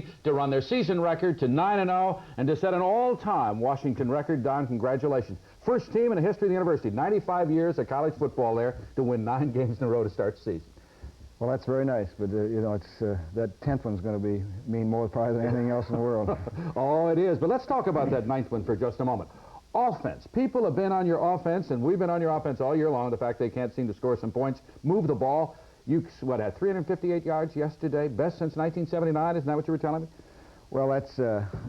to run their season record to 9-0 and to set an all-time Washington record. Don, congratulations. First team in the history of the university, 95 years of college football there, to win 9 games in a row to start the season. Well, that's very nice, but you know, it's that 10th one's going to mean more probably than anything else in the world. Oh, it is. But let's talk about that 9th one for just a moment. Offense. People have been on your offense, and we've been on your offense all year long. The fact they can't seem to score some points, move the ball. You, what, had 358 yards yesterday, best since 1979. Isn't that what you were telling me? Well, that's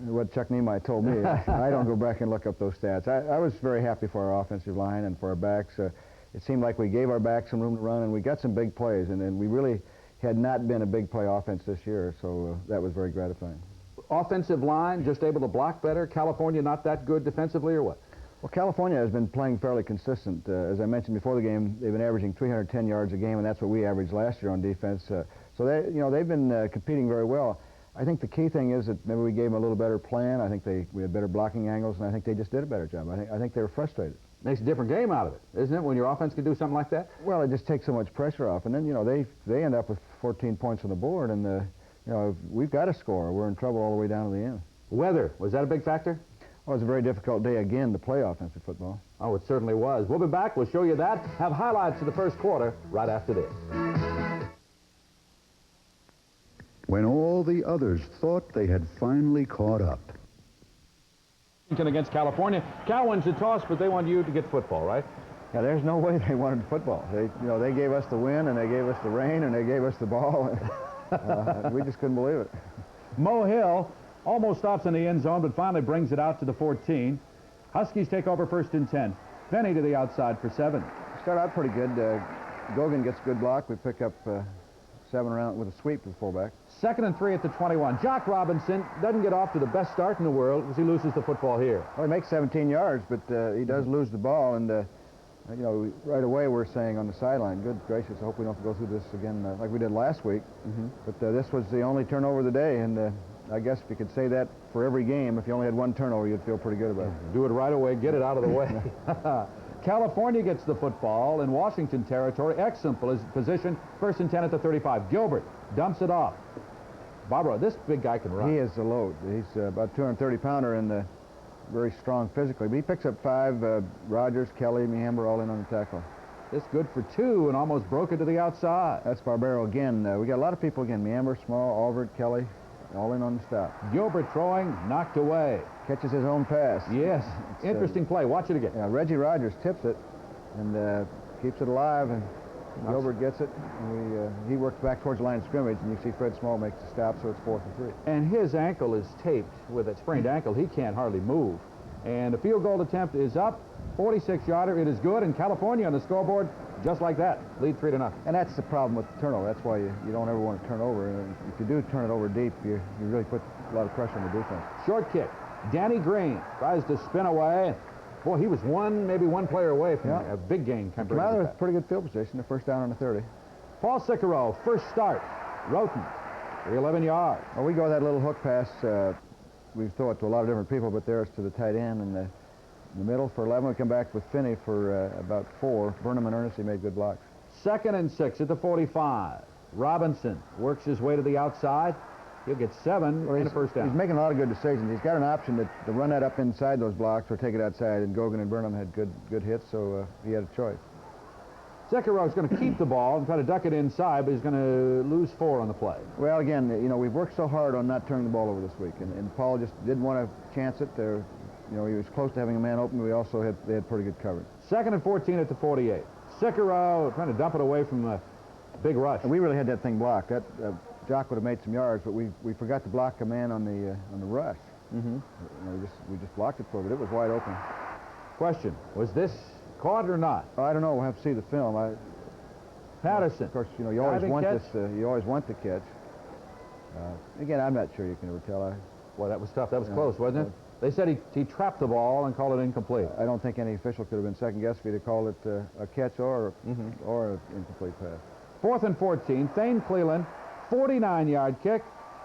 what Chuck Nemai told me. I don't go back and look up those stats. I was very happy for our offensive line and for our backs. It seemed like we gave our backs some room to run, and we got some big plays, and we really had not been a big play offense this year, so that was very gratifying. Offensive line, just able to block better. California not that good defensively, or what? Well, California has been playing fairly consistent. As I mentioned before the game, they've been averaging 310 yards a game, and that's what we averaged last year on defense. So they've been competing very well. I think the key thing is that maybe we gave them a little better plan. I think we had better blocking angles, and I think they just did a better job. I think they were frustrated. Makes a different game out of it, isn't it, when your offense can do something like that? Well, it just takes so much pressure off, and then they end up with 14 points on the board, and we've got to score. We're in trouble all the way down to the end. Weather, was that a big factor? Well, it was a very difficult day again to play offensive football. Oh, it certainly was. We'll be back. We'll show you that. Have highlights of the first quarter right after this. When all the others thought they had finally caught up. Against California. Cal wins the toss, but they want you to get football, right? Yeah, there's no way they wanted football. They gave us the win, and they gave us the rain, and they gave us the ball. We just couldn't believe it. Mo Hill almost stops in the end zone, but finally brings it out to the 14. Huskies take over 1st and 10. Finney to the outside for 7. Start out pretty good. Gogan gets a good block. We pick up 7 around with a sweep to the fullback. 2nd and 3 at the 21. Jock Robinson doesn't get off to the best start in the world as he loses the football here. Well, he makes 17 yards, but he does lose the ball, and right away we're saying on the sideline, good gracious, I hope we don't have to go through this again like we did last week. But this was the only turnover of the day, and I guess if you could say that for every game, if you only had 1 turnover, you'd feel pretty good about it. Do it right away, get it out of the way. California gets the football in Washington territory. Excellent position. 1st and 10 at the 35. Gilbert dumps it off. Barbara, this big guy can run. He is a load. He's about 230-pounder and very strong physically. But he picks up 5. Rogers, Kelly, Mehamber all in on the tackle. This good for 2 and almost broke it to the outside. That's Barbero again. We got a lot of people again. Mehamber, Small, Albert, Kelly, all in on the stop. Gilbert throwing, knocked away. Catches his own pass. Yes. Interesting play. Watch it again. Yeah, Reggie Rogers tips it and keeps it alive, and Gilbert gets it. And he works back towards the line of scrimmage, and you see Fred Small makes the stop, so it's 4th and 3. And his ankle is taped with a sprained ankle. He can't hardly move. And the field goal attempt is up. 46-yarder. It is good. And California on the scoreboard, just like that, lead 3-0. And that's the problem with the turnover. That's why you don't ever want to turn over. And if you do turn it over deep, you really put a lot of pressure on the defense. Short kick. Danny Green tries to spin away. Boy, he was maybe one player away from a big gain. Come out of a pretty good field position, the 1st down on the 30. Paul Sicaro, first start. Roten, 11 yards. Well, we go that little hook pass. We throw it to a lot of different people, but there's to the tight end. And in the middle for 11, we come back with Finney for about 4. Burnham and Ernest, he made good blocks. 2nd and 6 at the 45. Robinson works his way to the outside. He'll get 7 and a 1st down. He's making a lot of good decisions. He's got an option to run that up inside those blocks or take it outside, and Gogan and Burnham had good hits, so he had a choice. Sicaro going to keep the ball and try to duck it inside, but he's going to lose 4 on the play. Well, again, we've worked so hard on not turning the ball over this week, and Paul just didn't want to chance it. He was close to having a man open. We also had pretty good coverage. 2nd and 14 at the 48. Sicaro trying to dump it away from a big rush. And we really had that thing blocked. That Jock would have made some yards, but we forgot to block a man on the rush. We just blocked it for him, but it was wide open. Question: was this caught or not? I don't know. We'll have to see the film. Patterson. Of course, you always want this. You always want the catch. Again, I'm not sure you can ever tell. Well, that was tough. That was close, wasn't it? They said he trapped the ball and called it incomplete. I don't think any official could have been second-guessed if he'd called it a catch or an incomplete pass. 4th and 14. Thane Cleland, 49-yard kick,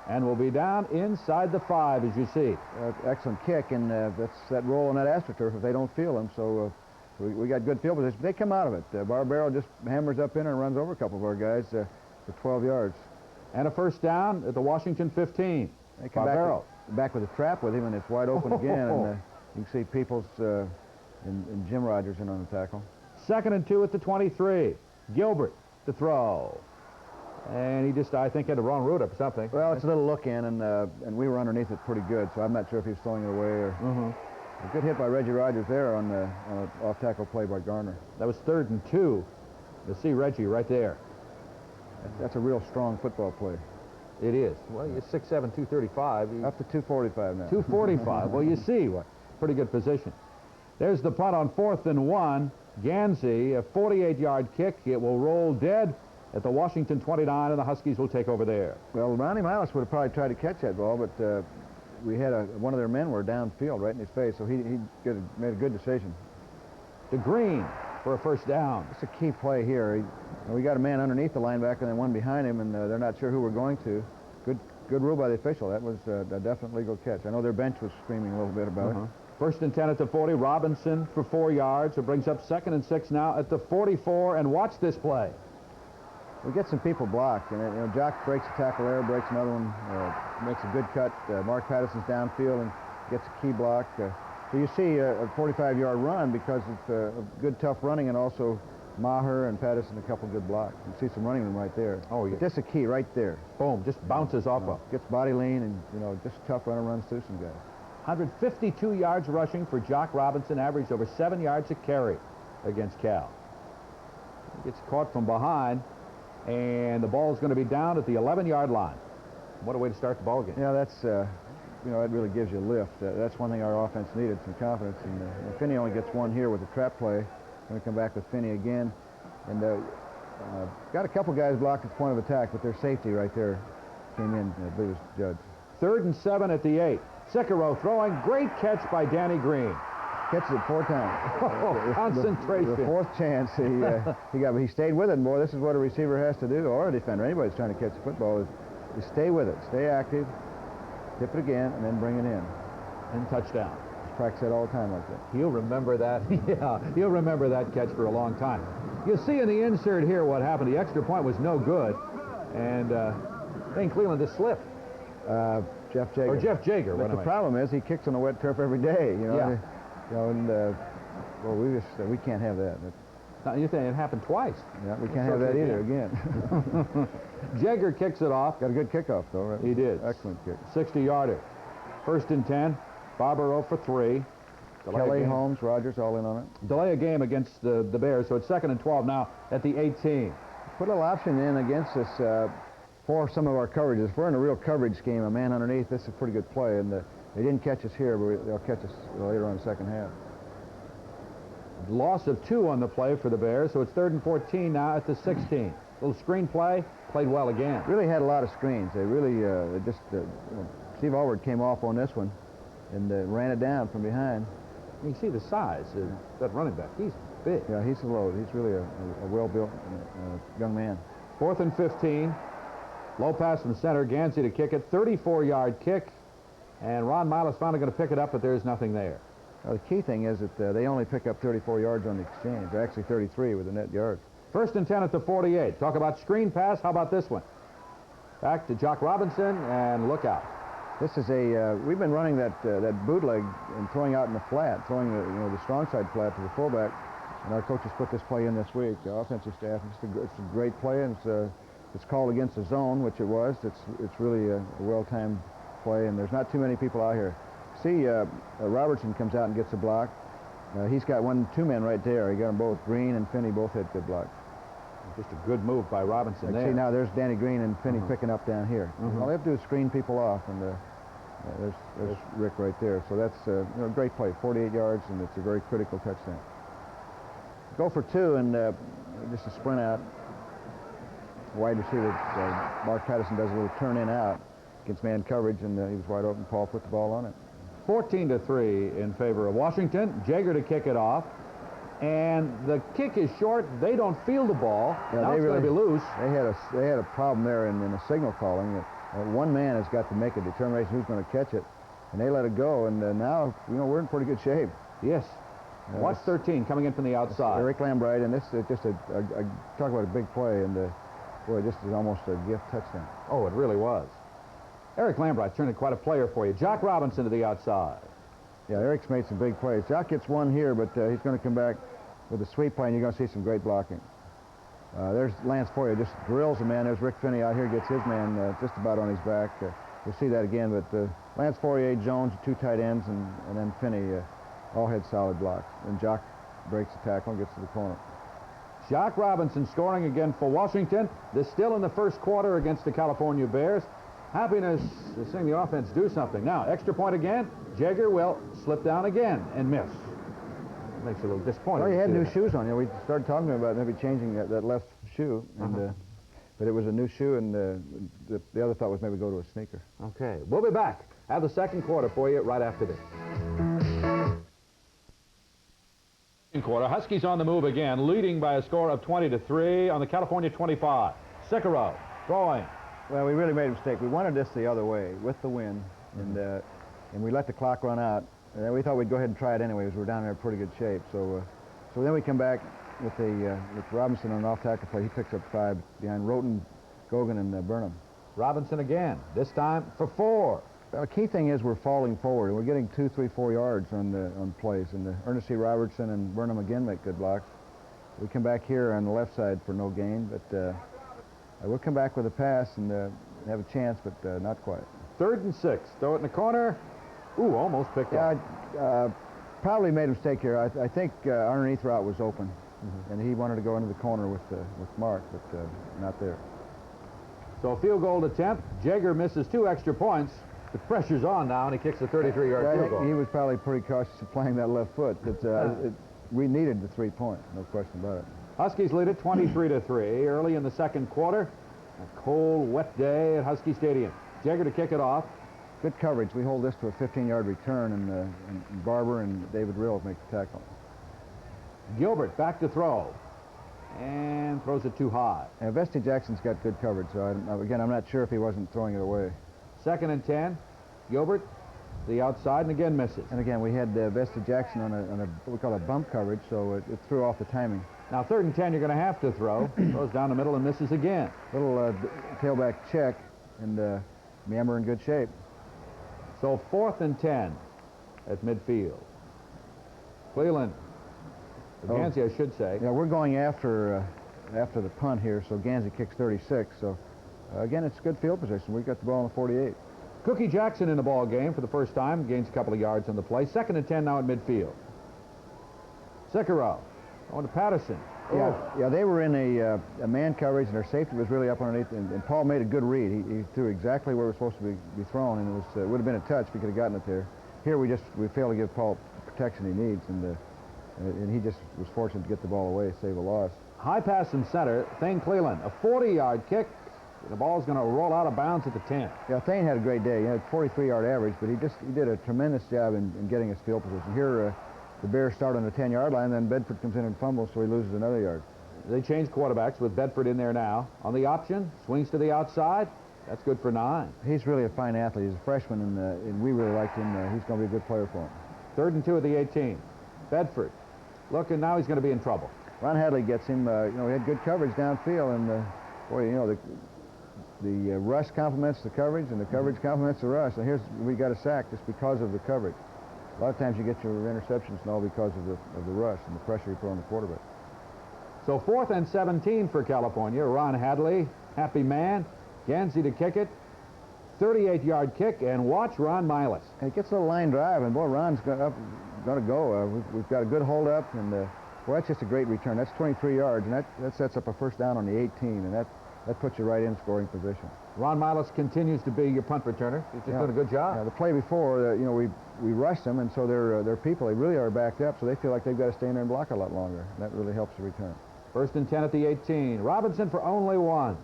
and will be down inside the 5, as you see. Excellent kick, and that's that roll on that AstroTurf if they don't feel him. So we got good field position. They come out of it. Barbero just hammers up in and runs over a couple of our guys for 12 yards. And a 1st down at the Washington 15. They come back with a trap with him, and it's wide open again. And you can see Peoples and Jim Rogers in on the tackle. 2nd and 2 at the 23. Gilbert to throw. And he just, I think, had the wrong route up or something. Well, it's a little look in, and we were underneath it pretty good, so I'm not sure if he was throwing it away or... A good hit by Reggie Rogers there on an off-tackle play by Garner. That was 3rd and 2. You'll see Reggie right there. That's a real strong football play. It is. Well, you're 6'7", 235. Up to 245 now. 245. Well, you see, what pretty good position. There's the punt on 4th and 1. Gansey, a 48-yard kick. It will roll dead at the Washington 29, and the Huskies will take over there. Well, Ronnie Miles would have probably tried to catch that ball, but we had one of their men were downfield right in his face, so he made a good decision. To Green for a 1st down. It's a key play here. We got a man underneath the linebacker and then one behind him, and they're not sure who we're going to. Good rule by the official. That was a definite legal catch. I know their bench was screaming a little bit about it. 1st and 10 at the 40. Robinson for 4 yards. It brings up 2nd and 6 now at the 44. And watch this play. We get some people blocked, and Jock breaks a tackle there, breaks another one, makes a good cut. Mark Patterson's downfield and gets a key block. So you see a 45-yard run because of good, tough running, and also Maher and Patterson a couple good blocks. You see some running room right there. Oh, yeah. Just a key right there. Boom, just bounces off of. Gets body lean and just tough runner runs through some guys. 152 yards rushing for Jock Robinson, averaged over 7 yards a carry against Cal. He gets caught from behind, and the ball is going to be down at the 11-yard line. What a way to start the ball game. Yeah, that's, that really gives you a lift. That's one thing our offense needed, some confidence. And Finney only gets one here with the trap play. Going to come back with Finney again. And got a couple guys blocked at the point of attack, but their safety right there came in, I believe it was Judge. 3rd and 7 at the 8. Sicaro throwing. Great catch by Danny Green. Catches it 4 times. Oh, concentration. The 4th chance he stayed with it. Boy, this is what a receiver has to do, or a defender. Anybody's trying to catch the football is stay with it, stay active, tip it again, and then bring it in. And touchdown. Just practice that all the time like that. He'll remember that. Yeah, he'll remember that catch for a long time. You'll see in the insert here what happened. The extra point was no good, and Dane Cleveland just slipped. Jeff Jager. Or Jeff Jager. But the problem is he kicks on the wet turf every day. Yeah. Well, we can't have that. Now, you think it happened twice? Yeah, we can't have that either again. Jager kicks it off. Got a good kickoff though, right? He did. Excellent kick. 60-yarder. 1st and 10. Barbaro for 3. Kelly, Holmes, Rogers all in on it. Delay a game against the Bears, so it's 2nd and 12 now at the 18. Put a little option in against us for some of our coverages. If we're in a real coverage scheme, a man underneath, this is a pretty good play. And they didn't catch us here, but they'll catch us later on in the second half. Loss of 2 on the play for the Bears, so it's 3rd and 14 now at the 16. Little screen play, played well again. Really had a lot of screens. They really Steve Allward came off on this one and ran it down from behind. You can see the size of that running back. He's big. Yeah, he's a load. He's really a well-built young man. 4th and 15. Low pass from center. Gansey to kick it. 34-yard kick. And Ron Miles finally going to pick it up, but there's nothing there. Well, the key thing is that they only pick up 34 yards on the exchange. They're actually 33 with the net yards. 1st and 10 at the 48. Talk about screen pass. How about this one? Back to Jock Robinson, and look out. This is we've been running that bootleg and throwing out in the flat, throwing the strong side flat to the fullback. And our coaches put this play in this week. The offensive staff, it's a great play, and it's called against the zone, which it was. It's really a well-timed play, and there's not too many people out here. See, Robertson comes out and gets a block. He's got 2 men right there. He got them both. Green and Finney both had good blocks. Just a good move by Robinson there. See, now there's Danny Green and Finney picking up down here. All they have to do is screen people off, and there's Rick right there. So that's a great play, 48 yards, and it's a very critical touchdown. Go for 2, and just a sprint out. Wide receiver, Mark Patterson does a little turn in out against man coverage, and he was wide open. Paul put the ball on it. 14-3 in favor of Washington. Jager to kick it off. And the kick is short. They don't field the ball. Yeah, now it's going to be loose. They had a problem there in the signal calling. One man has got to make a determination who's going to catch it, and they let it go. And now we're in pretty good shape. Yes. Watch 13 coming in from the outside. Eric Lambright, and this is just talk about a big play, and boy, this is almost a gift touchdown. Oh, it really was. Eric Lambright's turned into quite a player for you. Jock Robinson to the outside. Yeah, Eric's made some big plays. Jock gets one here, but he's going to come back with a sweep play, and you're going to see some great blocking. There's Lance Foyer, just drills the man. There's Rick Finney out here, gets his man just about on his back. We'll see that again, but Lance Foyer, Jones, two tight ends, and then Finney all had solid blocks. And Jock breaks the tackle and gets to the corner. Jock Robinson scoring again for Washington. They're still in the first quarter against the California Bears. Happiness is seeing the offense do something. Now, extra point again. Jagger will slip down again and miss. Makes you a little disappointed. Well, he had new shoes on. You know, we started talking about maybe changing that left shoe, and but it was a new shoe, and the other thought was maybe go to a sneaker. Okay, we'll be back. Have the second quarter for you right after this. Second quarter, Huskies on the move again, leading by a score of 20-3 on the California 25. Sikoro throwing. Well, we really made a mistake. We wanted this the other way with the wind, and we let the clock run out. And then we thought we'd go ahead and try it anyway, because we were down there in pretty good shape. So then we come back with Robinson on an off-tackle play. He picks up 5 behind Roten, Gogan, and Burnham. Robinson again, this time for 4. Well, the key thing is we're falling forward. We're getting 2, 3, 4 yards on plays. And Ernest C. Robertson and Burnham again make good blocks. We come back here on the left side for no gain, but we'll come back with a pass and have a chance, but not quite. 3rd and 6. Throw it in the corner. Ooh, almost picked up. Probably made a mistake here. I think our underneath route was open, and he wanted to go into the corner with Mark, but not there. So field goal attempt. Jagger misses 2 extra points. The pressure's on now, and he kicks a 33-yard field goal. He was probably pretty cautious of playing that left foot. We needed the 3-point, no question about it. Huskies lead it 23-3 early in the second quarter. A cold, wet day at Husky Stadium. Jagger to kick it off. Good coverage. We hold this to a 15-yard return, and Barber and David Rill make the tackle. Gilbert back to throw, and throws it too high. And Vesti Jackson's got good coverage, so again, I'm not sure if he wasn't throwing it away. 2nd and 10. Gilbert, the outside, and again misses. And again, we had Vesti Jackson on what we call a bump coverage, so it threw off the timing. Now 3rd and 10, you're going to have to throw. Throws down the middle and misses again. Little tailback check, and Miami in good shape. So 4th and 10 at midfield. Cleveland. Gansey, I should say. Yeah, we're going after the punt here, so Gansey kicks 36. So, again, it's good field position. We got the ball on the 48. Cookie Jackson in the ball game for the first time. Gains a couple of yards on the play. 2nd and 10 now at midfield. Sikoro going to Patterson. Yeah, they were in a man coverage, and their safety was really up underneath, and Paul made a good read. He threw exactly where it was supposed to be thrown, and it would have been a touch if he could have gotten it there. Here we failed to give Paul the protection he needs, and he just was fortunate to get the ball away, save a loss. High pass from center. Thane Cleland, a 40-yard kick. The ball's going to roll out of bounds at the 10. Yeah, Thane had a great day. He had a 43-yard average, but he did a tremendous job in getting his field position. Here, the Bears start on the 10-yard line, then Bedford comes in and fumbles, so he loses another yard. They change quarterbacks with Bedford in there now. On the option, swings to the outside. That's good for 9. He's really a fine athlete. He's a freshman, and we really liked him. He's going to be a good player for him. 3rd and 2 at the 18. Bedford looking, now he's going to be in trouble. Ron Hadley gets him. He had good coverage downfield, and the rush complements the coverage, and the coverage complements the rush. And we got a sack just because of the coverage. A lot of times you get your interceptions and all because of the rush and the pressure you put on the quarterback. So 4th and 17 for California. Ron Hadley, happy man. Gansey to kick it. 38-yard kick, and watch Ron Milas. And it gets a little line drive, and boy, Ron's going to go. We've got a good hold up, and boy, that's just a great return. That's 23 yards, and that sets up a first down on the 18, and that puts you right in scoring position. Ron Milas continues to be your punt returner. He's just doing a good job. Yeah, the play before, we rushed them, and so their people, they really are backed up, so they feel like they've got to stay in there and block a lot longer. And that really helps the return. 1st and 10 at the 18. Robinson for only 1.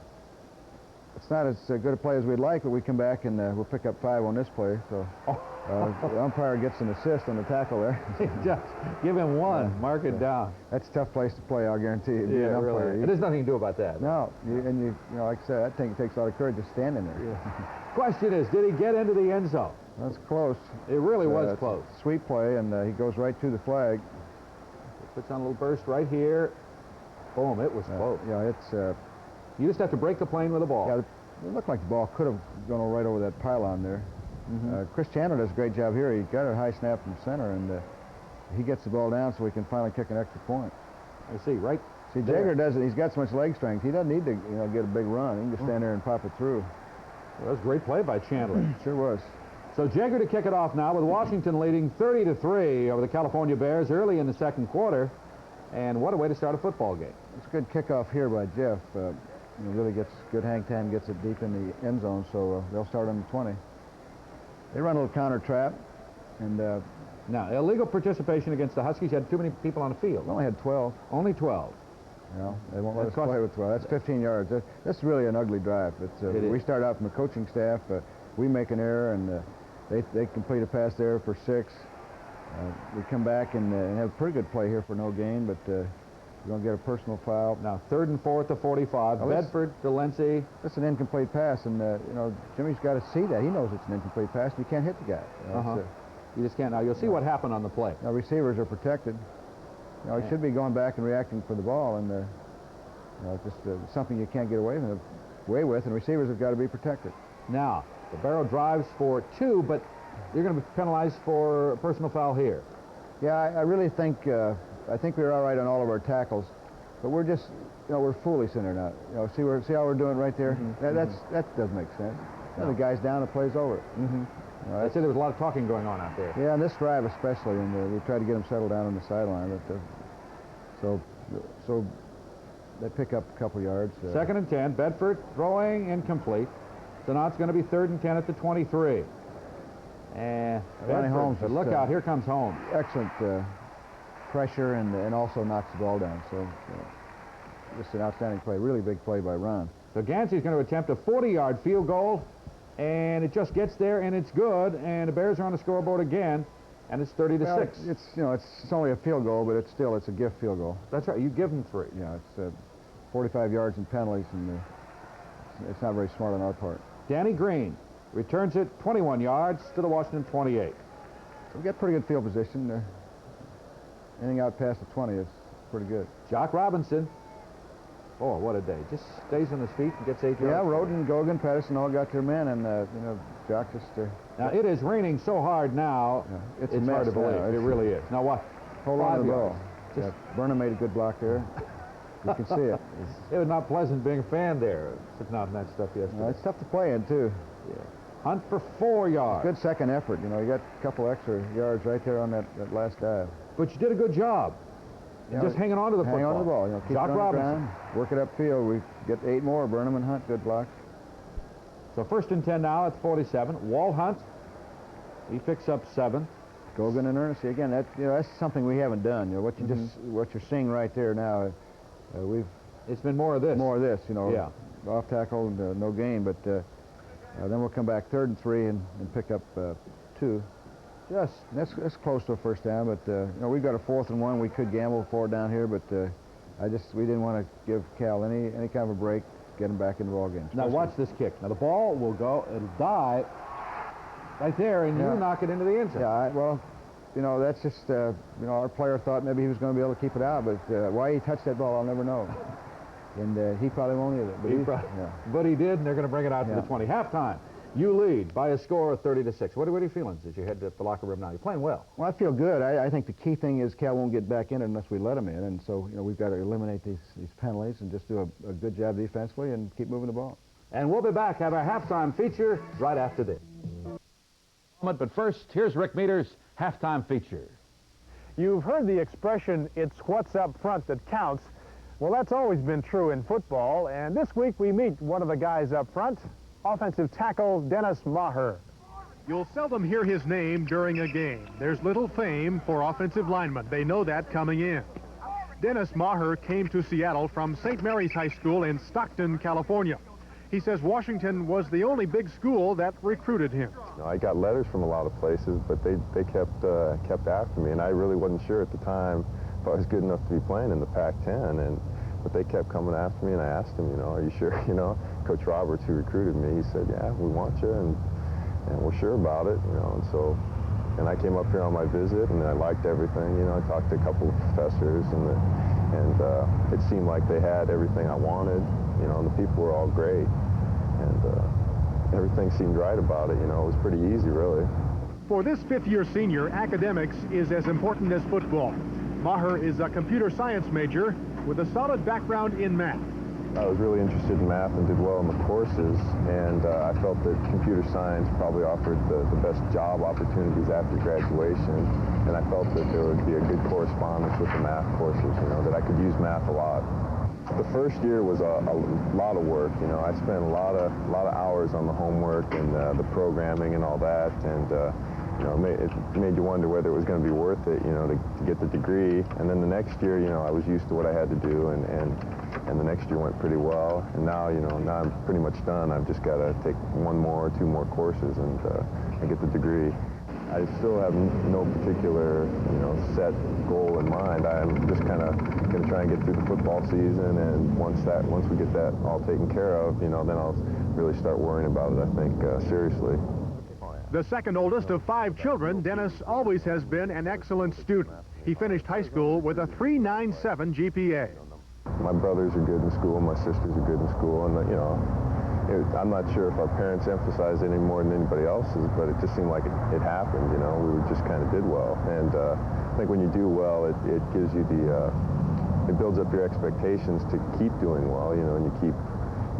It's not as good a play as we'd like, but we come back and we'll pick up 5 on this play. So the umpire gets an assist on the tackle there. Just give him 1. Mark it down. That's a tough place to play, I'll guarantee you. Yeah, really. There's nothing to do about that. No, like I said, I think it takes a lot of courage just standing there. Yeah. Question is, did he get into the end zone? That's close. It really was close. Sweet play, and he goes right to the flag. Puts on a little burst right here. Boom, it was close. Yeah, it's... you just have to break the plane with the ball. Yeah, It looked like the ball could have gone right over that pylon there. Chris Chandler does a great job here. He got a high snap from center, and he gets the ball down so we can finally kick an extra point. I see, right? See, Jagger doesn't. He's got so much leg strength. He doesn't need to, get a big run. He can just stand there and pop it through. Well, that was a great play by Chandler. Sure was. So Jagger to kick it off now with Washington leading 30-3 over the California Bears early in the second quarter. And what a way to start a football game. It's a good kickoff here by Jeff. Really gets good hang time, gets it deep in the end zone, so they'll start on the 20. They run a little counter trap, and now illegal participation against the Huskies. Had too many people on the field. we only had 12. Only 12. They won't let us play with 12. That's 15 yards. That's really an ugly drive. We start out from the coaching staff. We make an error, and they complete a pass there for 6. We come back and have a pretty good play here for no gain, but we're going to get a personal foul. Now 3rd and 4 to 45. Bedford to Lindsey. That's an incomplete pass, and Jimmy's got to see that. He knows it's an incomplete pass, and you can't hit the guy. You just can't. Now you'll see what happened on the play. Now receivers are protected. He should be going back and reacting for the ball, and just something you can't get away with, and receivers have got to be protected. Now the Barrow drives for 2, but you're going to be penalized for a personal foul here. Yeah, I really think I think we were all right on all of our tackles, but we're just we're foolish in there now. See how we're doing right there. That doesn't make sense. The guy's down, the play's over. I said there was a lot of talking going on out there. Yeah, on this drive especially, and we tried to get him settled down on the sideline. So they pick up a couple yards. 2nd and 10. Bedford throwing incomplete. So now it's going to be 3rd and 10 at the 23. And Ronnie Holmes, look out! Here comes Holmes. Excellent pressure and also knocks the ball down. So just an outstanding play. Really big play by Ron. So Gansey's going to attempt a 40-yard field goal, and it just gets there, and it's good. And the Bears are on the scoreboard again, and it's 30-6. It's only a field goal, but it's a gift field goal. That's right. You give them 3. Yeah, it's 45 yards in penalties, and it's not very smart on our part. Danny Green returns it 21 yards to the Washington 28. So we got pretty good field position. Anything out past the 20 is pretty good. Jock Robinson. Oh, what a day. Just stays on his feet and gets 8 yards. Yeah, Roden, Gogan, Patterson all got their men, and, Jock just... now, it is raining so hard now, it's hard to believe. It really is. Now, what? Hold on to the ball. Burnham made a good block there. You can see it. It was not pleasant being a fan there, sitting out in that stuff yesterday. It's tough to play in, too. Yeah. Hunt for 4 yards. Good second effort. You got a couple extra yards right there on that last dive. But you did a good job. Just hanging on to the football. Hang on to the ball. Keep Jock it on Robinson. the ground, work it upfield. We get 8 more. Burnham and Hunt, good blocks. So 1st and 10 now at 47. Walt Hunt, he picks up 7. Gogan and Ernest. Again, that's something we haven't done. What you're seeing right there now, it's been more of this. More of this, Yeah. Off tackle and no gain, but then we'll come back 3rd and 3 and pick up 2. That's close to a first down, but we've got a 4th and 1. We could gamble for it down here, but we didn't want to give Cal any kind of a break, get him back in the ball game. Now watch this kick. Now the ball will go, it'll die right there, and you knock it into the end zone. Yeah, that's just our player thought maybe he was going to be able to keep it out, but why he touched that ball, I'll never know. And he probably won't either. But he did, and they're going to bring it out to the 20. Halftime. You lead by a score of 30-6. What are your feelings as you head to the locker room now? You're playing well. Well, I feel good. I think the key thing is Cal won't get back in it unless we let him in, and so we've got to eliminate these penalties and just do a good job defensively and keep moving the ball. And we'll be back, have our halftime feature right after this. But first, here's Rick Meter's halftime feature. You've heard the expression, it's what's up front that counts. Well, that's always been true in football, and this week we meet one of the guys up front, offensive tackle Dennis Maher. You'll seldom hear his name during a game. There's little fame for offensive linemen. They know that coming in. Dennis Maher came to Seattle from St. Mary's High School in Stockton, California. He says Washington was the only big school that recruited him. I got letters from a lot of places, but they kept after me, and I really wasn't sure at the time if I was good enough to be playing in the Pac-10. But they kept coming after me, and I asked him, are you sure? Coach Roberts, who recruited me, he said, yeah, we want you, and we're sure about it, and I came up here on my visit, and I liked everything, I talked to a couple of professors, and it seemed like they had everything I wanted, and the people were all great. and everything seemed right about it. You know, it was pretty easy, really. For this fifth-year senior, academics is as important as football. Maher is a computer science major with a solid background in math. I was really interested in math and did well in the courses, and I felt that computer science probably offered the best job opportunities after graduation, and I felt that there would be a good correspondence with the math courses, you know, that I could use math a lot. The first year was a lot of work, you know. I spent a lot of hours on the homework and the programming and all that, and you know, it made you wonder whether it was going to be worth it, you know, to get the degree. And then the next year, you know, I was used to what I had to do, and the next year went pretty well. And now, you know, now I'm pretty much done. I've just got to take one more or two more courses and get the degree. I still have no particular, you know, set goal in mind. I'm just kind of going to try and get through the football season, and once we get that all taken care of, you know, then I'll really start worrying about it, I think, seriously. The second oldest of 5 children, Dennis always has been an excellent student. He finished high school with a 3.97 GPA. My brothers are good in school, my sisters are good in school, and, you know, I'm not sure if our parents emphasized it any more than anybody else's, but it just seemed like it happened, you know. We just kind of did well. And I think when you do well, it gives you it builds up your expectations to keep doing well, you know, and you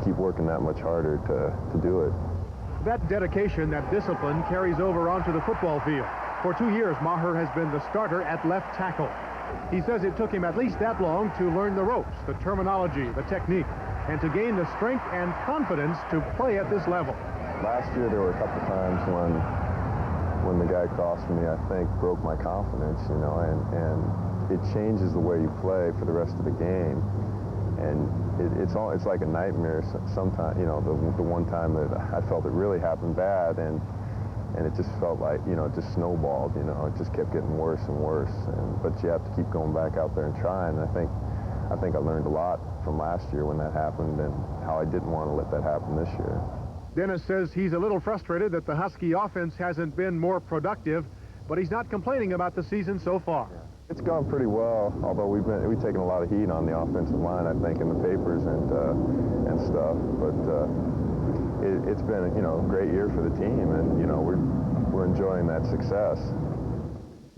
keep working that much harder to do it. That dedication, that discipline carries over onto the football field. For 2 years, Maher has been the starter at left tackle. He says it took him at least that long to learn the ropes, the terminology, the technique, and to gain the strength and confidence to play at this level. Last year, there were a couple times when the guy crossed me, I think, broke my confidence, you know, and it changes the way you play for the rest of the game. And it's like a nightmare sometimes, you know, the one time that I felt it really happened bad, and it just felt like, you know, it just snowballed, you know, it just kept getting worse and worse. But you have to keep going back out there and trying. And I think I learned a lot from last year when that happened, and how I didn't want to let that happen this year. Dennis says he's a little frustrated that the Husky offense hasn't been more productive, but he's not complaining about the season so far. It's gone pretty well, although we've taken a lot of heat on the offensive line, I think, in the papers and stuff. But it's been, you know, a great year for the team, and, you know, we're enjoying that success.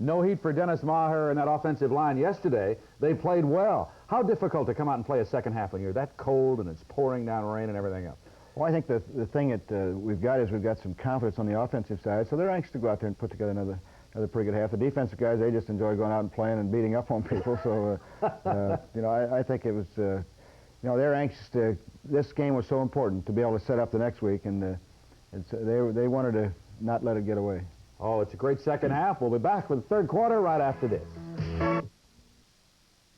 No heat for Dennis Maher and that offensive line yesterday. They played well. How difficult to come out and play a second half when you're that cold and it's pouring down rain and everything else? Well, I think the thing that we've got some confidence on the offensive side, so they're anxious to go out there and put together another pretty good half. The defensive guys, they just enjoy going out and playing and beating up on people. So, you know, I think it was, you know, they're anxious to. This game was so important to be able to set up the next week, and they wanted to not let it get away. Oh, it's a great second half. We'll be back with the third quarter right after this.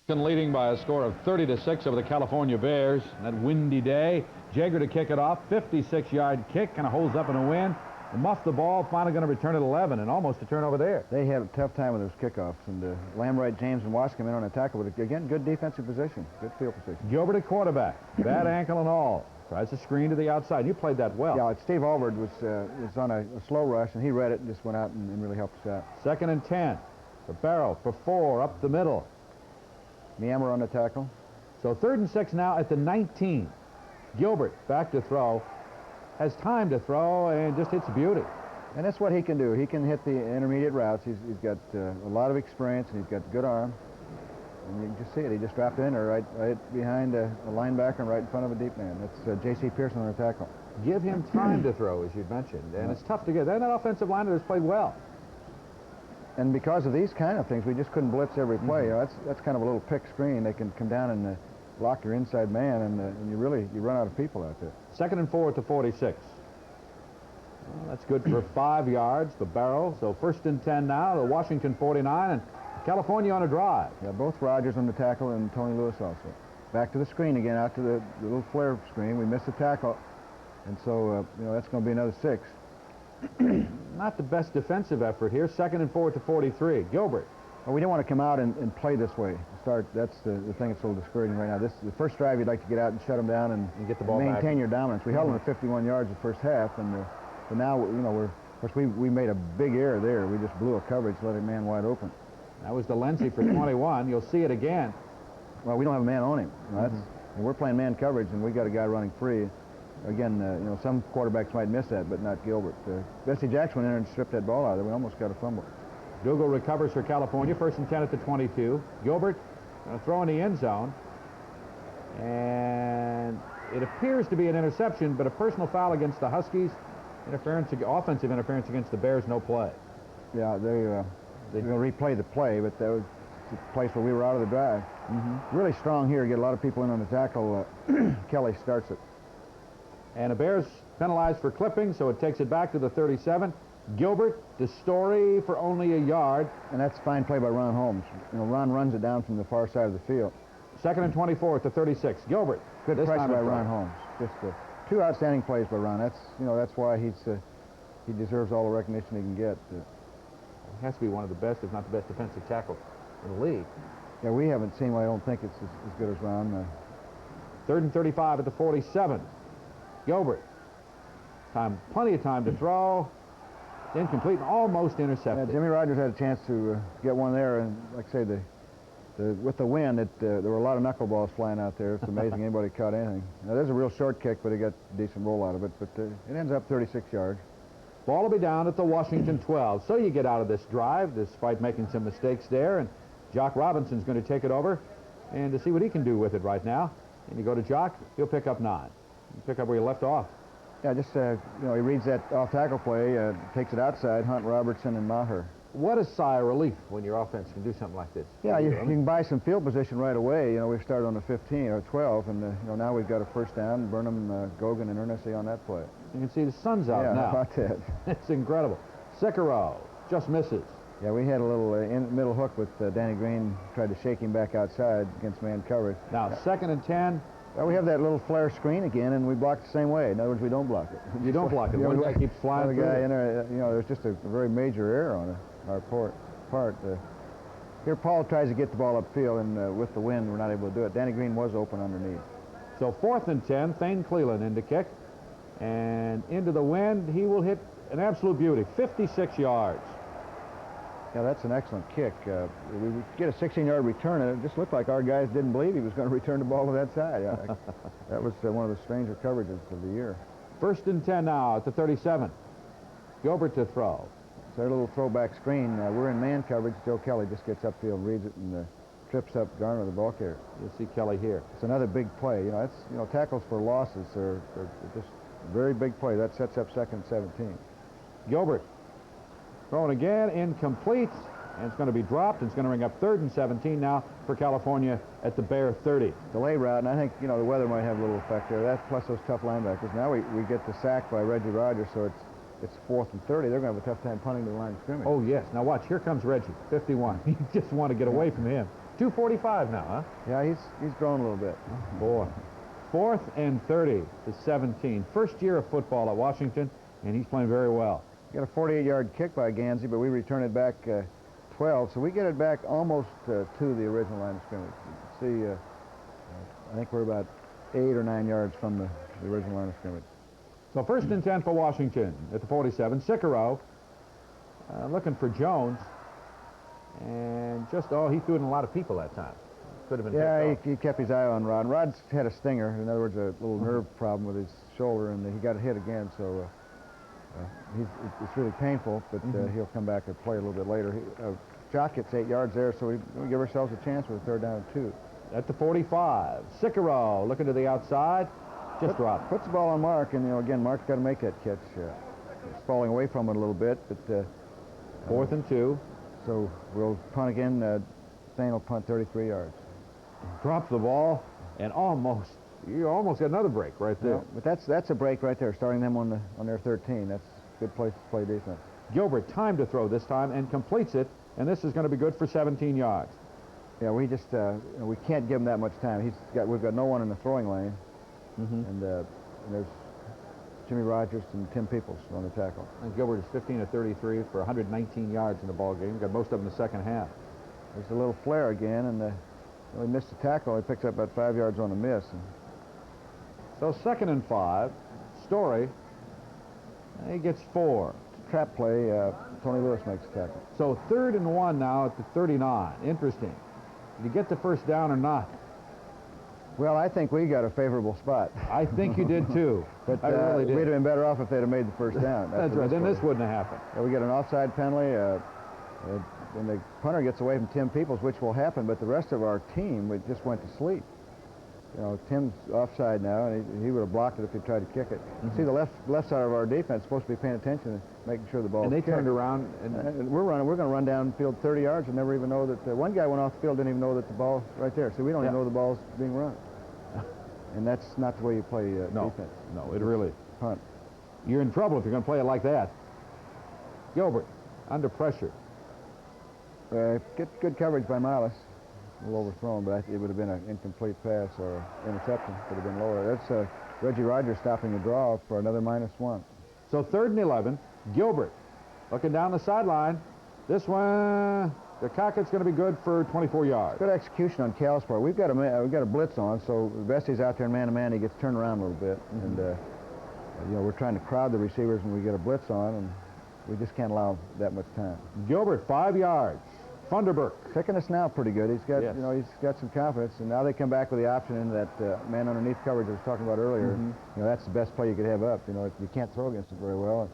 Leading by a score of 30-6 over the California Bears. That windy day. Jager to kick it off. 56-yard kick, kind of holds up in a win. Muffed the ball, finally going to return it 11, and almost a turnover there. They had a tough time with those kickoffs, and Lambright, James, and Watts come in on a tackle, but again, good defensive position, good field position. Gilbert at quarterback, bad ankle and all. Tries to screen to the outside. You played that well. Yeah, Steve Albert was on a slow rush, and he read it and just went out and really helped us out. 2nd and 10. The barrel for 4 up the middle. Niammer on the tackle. So 3rd and 6 now at the 19. Gilbert back to throw. Has time to throw and just hits beauty. And that's what he can do. He can hit the intermediate routes. He's got a lot of experience, and he's got good arm. And you can just see it. He just dropped in there right behind a linebacker and right in front of a deep man. That's J.C. Pearson on the tackle. Give him time to throw, as you mentioned. And it's tough to get. That offensive line has played well. And because of these kind of things, we just couldn't blitz every play. You know, that's kind of a little pick screen. They can come down and block your inside man, and you run out of people out there. 2nd and 4 at the 46. Well, that's good for 5 yards, the barrel. So 1st and 10 now, the Washington 49, and California on a drive. Yeah, both Rogers on the tackle and Tony Lewis also. Back to the screen again, out to the little flare screen. We missed the tackle, and so, you know, that's going to be another 6. Not the best defensive effort here. 2nd and 4 at the 43. Gilbert. Well, we don't want to come out and play this way. That's the thing that's a little discouraging right now. The first drive, you'd like to get out and shut them down and get the ball maintain back. your dominance. We held them at 51 yards the first half, but now, you know, of course, we made a big error there. We just blew a coverage, let a man wide open. That was Delancey for 21. You'll see it again. Well, we don't have a man on him. And we're playing man coverage, and we got a guy running free. again, some quarterbacks might miss that, but not Gilbert. Bessie Jackson went in and stripped that ball out of there. We almost got a fumble. Dougal recovers for California. 1st and 10 at the 22. Gilbert going to throw in the end zone. And it appears to be an interception, but a personal foul against the Huskies. Offensive interference against the Bears, no play. Yeah, they're going to replay the play, but that was the place where we were out of the drive. Really strong here. Get a lot of people in on the tackle. Kelly starts it. And the Bears penalized for clipping, so it takes it back to the 37. Gilbert to Story for only a yard. And that's a fine play by Ron Holmes. Ron runs it down from the far side of the field. 2nd and 24 at the 36. Gilbert. Good pressure by Ron Holmes. Just 2 outstanding plays by Ron. That's why he deserves all the recognition he can get. He has to be one of the best, if not the best, defensive tackle in the league. Yeah, we haven't seen one. I don't think it's as good as Ron. 3rd and 35 at the 47. Gilbert. Plenty of time to throw. Incomplete and almost intercepted. Yeah, Jimmy Rogers had a chance to get one there, and like I say, with the wind, there were a lot of knuckleballs flying out there. It's amazing anybody caught anything. Now, there's a real short kick, but he got a decent roll out of it. But it ends up 36 yards. Ball will be down at the Washington 12. So you get out of this drive, despite making some mistakes there, and Jock Robinson's going to take it over and to see what he can do with it right now. And you go to Jock, he'll pick up 9. You pick up where you left off. Yeah, just, he reads that off-tackle play, takes it outside, Hunt, Robertson, and Maher. What a sigh of relief when your offense can do something like this. Yeah, you can buy some field position right away. We've started on the 15 or 12, and now we've got a first down. Burnham, Gogan, and Ernest on that play. You can see the sun's out now. Yeah, how about that? It's incredible. Sicaro just misses. Yeah, we had a little middle hook with Danny Green, tried to shake him back outside against man coverage. Now, 2nd and 10. Well, we have that little flare screen again, and we block the same way. In other words, we don't block it. You don't block it. One guy keeps flying through. Guy in there, there's just a very major error on our part. Here, Paul tries to get the ball upfield, and with the wind, we're not able to do it. Danny Green was open underneath. So 4th and 10, Thane Cleland in to kick. And into the wind, he will hit an absolute beauty, 56 yards. Yeah, that's an excellent kick. We get a 16-yard return, and it just looked like our guys didn't believe he was going to return the ball to that side. Yeah, that was one of the stranger coverages of the year. 1st and 10 now at the 37. Gilbert to throw. So a little throwback screen. We're in man coverage. Joe Kelly just gets upfield, reads it, and trips up Garner, the ball carrier. You'll see Kelly here. It's another big play. Tackles for losses are just very big play. That sets up 2nd and 17. Gilbert throwing again, incomplete, and it's going to be dropped. It's going to ring up 3rd and 17 now for California at the Bear 30. Delay route, and I think, the weather might have a little effect there. That plus those tough linebackers. Now we get the sack by Reggie Rogers, so it's 4th and 30. They're going to have a tough time punting to the line of scrimmage. Oh, yes. Now watch. Here comes Reggie, 51. You just want to get away from him. 2:45 now, huh? Yeah, he's grown a little bit. Boy. 4th and 30 to 17. First year of football at Washington, and he's playing very well. Got a 48-yard kick by Gansey, but we return it back 12, so we get it back almost to the original line of scrimmage. See, I think we're about 8 or 9 yards from the original line of scrimmage. So 1st and 10 for Washington at the 47. Sicaro looking for Jones, and he threw in a lot of people that time. Could have been. Yeah, he kept his eye on Rod. Rod's had a stinger. In other words, a little nerve problem with his shoulder, and he got hit again, so it's really painful, but he'll come back and play a little bit later. Jock gets 8 yards there, so we give ourselves a chance with a 3rd down and 2. At the 45, Sicaro looking to the outside, just dropped. Puts the ball on Mark, and again, Mark's got to make that catch. He's falling away from it a little bit, but 4th and 2. So we'll punt again. Thane will punt 33 yards. Drops the ball, and you almost got another break right there. Yeah, but that's a break right there, starting them on their 13. That's a good place to play defense. Gilbert time to throw this time and completes it, and this is going to be good for 17 yards. Yeah, we just we can't give him that much time. We've got no one in the throwing lane, and there's Jimmy Rogers and Tim Peoples on the tackle. And Gilbert is 15 of 33 for 119 yards in the ball game. Got most of them in the second half. There's a little flare again, and he missed the tackle. He picks up about 5 yards on a miss. So 2nd and 5. Story. He gets 4. Trap play. Tony Lewis makes the tackle. So 3rd and 1 now at the 39. Interesting. Did he get the first down or not? Well, I think we got a favorable spot. I think you did too. But I really did. we'd have been better off if they'd have made the first down. That's right. Then this wouldn't have happened. We get an offside penalty. When the punter gets away from Tim Peoples, which will happen, but the rest of our team just went to sleep. You know, Tim's offside now, and he would have blocked it if he tried to kick it. See, the left side of our defense is supposed to be paying attention and making sure the ball. And they kicked. turned around And we're running. We're going to run downfield 30 yards and never even know that. One guy went off the field, didn't even know that the ball's right there. So we don't even know the ball's being run. And that's not the way you play defense. No, it really. Punt. You're in trouble if you're going to play it like that. Gilbert, under pressure. Good coverage by Miles. A little overthrown, but it would have been an incomplete pass or interception. Would have been lower. That's Reggie Rogers stopping the draw for another -1. So 3rd and 11. Gilbert looking down the sideline. This one, the cocket's going to be good for 24 yards. Good execution on Cal's part. We've got a blitz on, so Vesti's out there in man-to-man. He gets turned around a little bit, and you know, we're trying to crowd the receivers when we get a blitz on, and we just can't allow that much time. Gilbert, 5 yards. Funderburk. Picking us now pretty good. He's got, you know, he's got some confidence, and now they come back with the option in that man underneath coverage I was talking about earlier. You know, that's the best play you could have up. You know, you can't throw against it very well.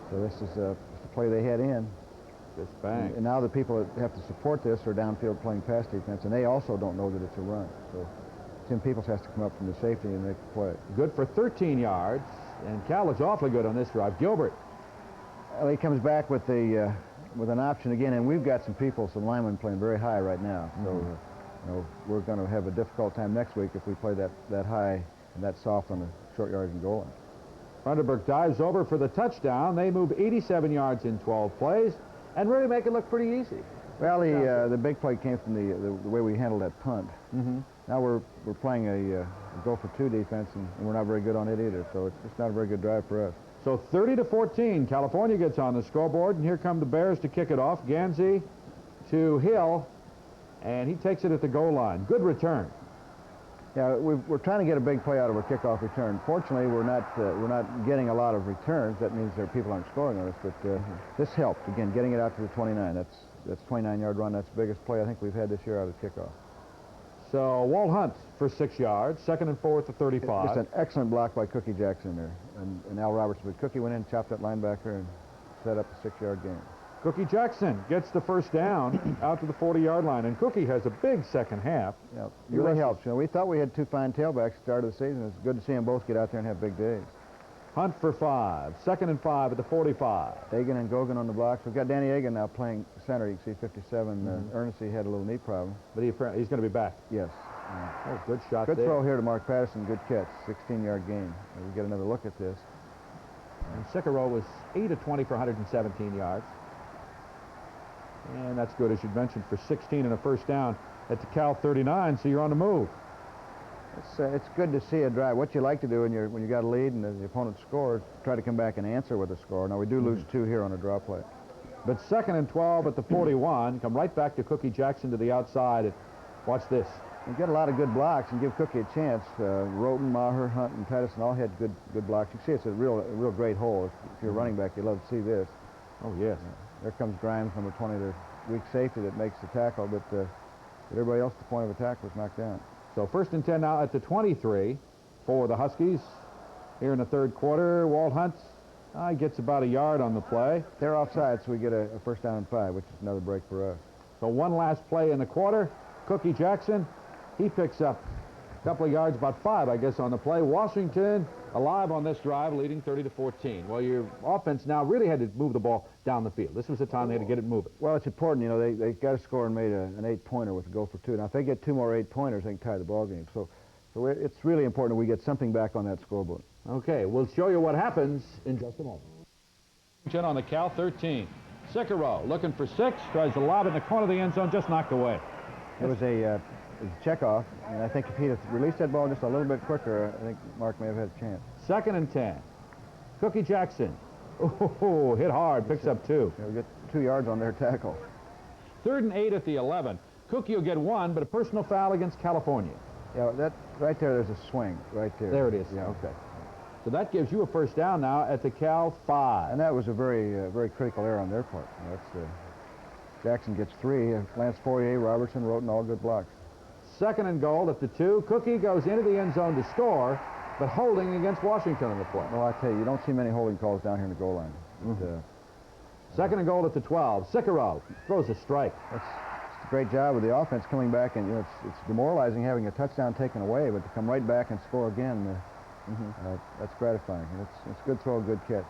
So this is the play they had in. Just bang. And now the people that have to support this are downfield playing pass defense, and they also don't know that it's a run. So Tim Peoples has to come up from the safety and make the play. Good for 13 yards, and Cal looks awfully good on this drive. Gilbert. Well, he comes back with the with an option again, and we've got some linemen playing very high right now. So you know, we're going to have a difficult time next week if we play that high and that soft on the short yards and goal line. Funderburk dives over for the touchdown. They move 87 yards in 12 plays and really make it look pretty easy. Well, the big play came from the way we handled that punt. Now we're playing a go for 2 defense, and we're not very good on it either. So it's just not a very good drive for us. So 30-14, California gets on the scoreboard, and here come the Bears to kick it off. Gansey to Hill, and he takes it at the goal line. Good return. Yeah, we're trying to get a big play out of our kickoff return. Fortunately, we're not getting a lot of returns. That means people aren't scoring on us. But this helped again, getting it out to the 29. That's 29-yard run. That's the biggest play I think we've had this year out of kickoff. So Walt Hunt for 6 yards, 2nd and 4 at the 35. Just an excellent block by Cookie Jackson there, and Al Robertson. But Cookie went in, chopped that linebacker, and set up a 6-yard gain. Cookie Jackson gets the first down out to the 40-yard line, and Cookie has a big second half. Yeah, it really helps. You know, we thought we had 2 fine tailbacks at the start of the season. It's good to see them both get out there and have big days. Hunt for 5, 2nd and 5 at the 45. Egan and Gogan on the blocks. We've got Danny Egan now playing center. You can see 57. Ernest had a little knee problem. But he's going to be back. Yes. Oh, good shot Good there. throw here to Mark Patterson. Good catch. 16-yard gain. We get another look at this. And Sicaro was 8 of 20 for 117 yards. And that's good, as you mentioned, for 16 and a first down at the Cal 39, so you're on the move. It's good to see a drive. What you like to do when you got a lead and the opponent scores, try to come back and answer with a score. Now, we do lose 2 here on a draw play. But 2nd and 12 at the 41, come right back to Cookie Jackson to the outside. And watch this. We get a lot of good blocks and give Cookie a chance. Roten, Maher, Hunt, and Patterson all had good blocks. You see it's a real great hole. If you're a running back, you love to see this. Oh, yes. There comes Grimes, number 20, the weak safety that makes the tackle, but everybody else at the point of attack was knocked down. So 1st and 10 now at the 23 for the Huskies. Here in the 3rd quarter, Walt Hunt gets about a yard on the play. They're offside, so we get a first down and 5, which is another break for us. So one last play in the quarter. Cookie Jackson, he picks up a couple of yards, about 5, I guess, on the play. Washington alive on this drive, leading 30-14. Well, your offense now really had to move the ball down the field. This was the time they had to get it moving. Well, it's important. You know, they got a score and made an 8-pointer with a go for 2. Now, if they get 2 more 8-pointers, they can tie the ball game. So it's really important that we get something back on that scoreboard. Okay, we'll show you what happens in just a moment. On the Cal 13. Sicaro looking for 6, tries to lob it in the corner of the end zone, just knocked away. It was a checkoff, and I think if he'd have released that ball just a little bit quicker, I think Mark may have had a chance. 2nd and 10. Cookie Jackson. Oh, hit hard, picks up 2. Yeah, we get 2 yards on their tackle. 3rd and 8 at the 11. Cookie will get 1, but a personal foul against California. Yeah, that right there, there's a swing right there. There it is. Yeah. Okay. So that gives you a first down now at the Cal 5. And that was a very critical error on their part. That's Jackson gets 3. Lance Fourier, Robertson, Roten, all good blocks. Second and goal at the 2. Cookie goes into the end zone to score, but holding against Washington on the play. Well, I tell you, you don't see many holding calls down here in the goal line. Second and goal at the 12. Sikoro throws a strike. It's a great job of the offense coming back, and it's demoralizing having a touchdown taken away, but to come right back and score again, that's gratifying. And it's a good throw, a good catch.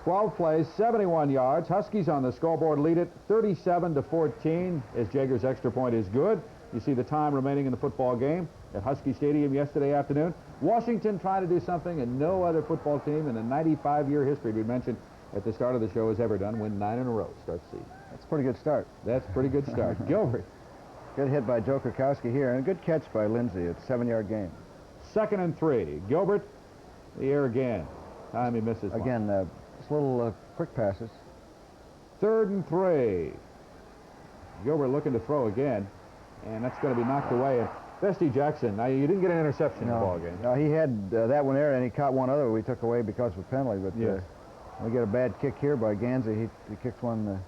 12 plays, 71 yards. Huskies on the scoreboard lead it 37-14 as Jager's extra point is good. You see the time remaining in the football game at Husky Stadium yesterday afternoon. Washington trying to do something and no other football team in the 95-year history we mentioned at the start of the show has ever done. Win 9 in a row. Start season. That's a pretty good start. That's a pretty good start. Gilbert. Good hit by Joe Krakowski here, and a good catch by Lindsay. It's a 7-yard gain. 2nd and 3. Gilbert, the air again. Time he misses one. Again, just little quick passes. 3rd and 3. Gilbert looking to throw again, and that's going to be knocked away. And Bestie Jackson, now you didn't get an interception in the ball game. No, he had that one there, and he caught one other we took away because of a penalty. But we get a bad kick here by Ganzi. He kicks one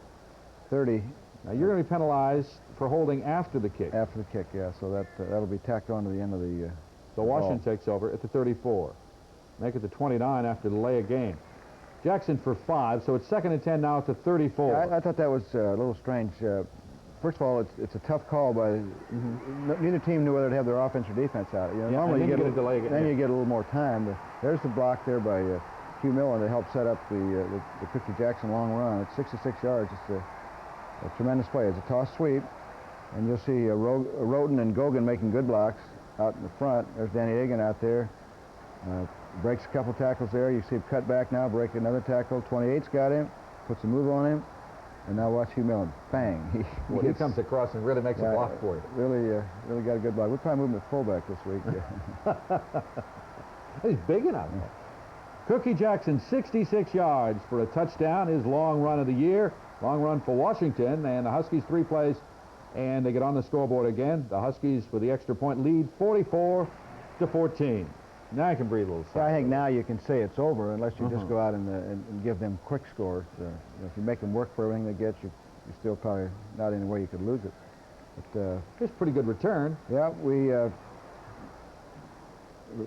30. Now you're going to be penalized for holding after the kick. After the kick, yeah. So that'll be tacked on to the end of the. So Washington takes over at the 34. Make it the 29 after the delay of game. Jackson for 5, so it's 2nd and 10 now at the 34. Yeah, I thought that was a little strange. First of all, it's a tough call by. Neither team knew whether to have their offense or defense out. Normally you get a delay. Then you get a little more time. But there's the block there by Hugh Millen to help set up the Cookie Jackson long run. It's 66 yards. It's a tremendous play. It's a toss sweep, and you'll see Roten and Gogan making good blocks out in the front. There's Danny Egan out there. Breaks a couple tackles there. You see him cut back now, break another tackle. 28's got him, puts a move on him, and now watch Hugh Millen. Bang! He comes across and really makes a block for you. Really got a good block. We'll probably move him at fullback this week. He's big enough. Cookie Jackson, 66 yards for a touchdown. His long run of the year. Long run for Washington, and the Huskies 3 plays, and they get on the scoreboard again. The Huskies, with the extra point lead, 44-14. Now I can breathe a little. Yeah, I think now you can say it's over unless you just go out and give them quick scores. If you make them work for everything they get, you're still probably not in a way you could lose it. But it's a pretty good return. Yeah,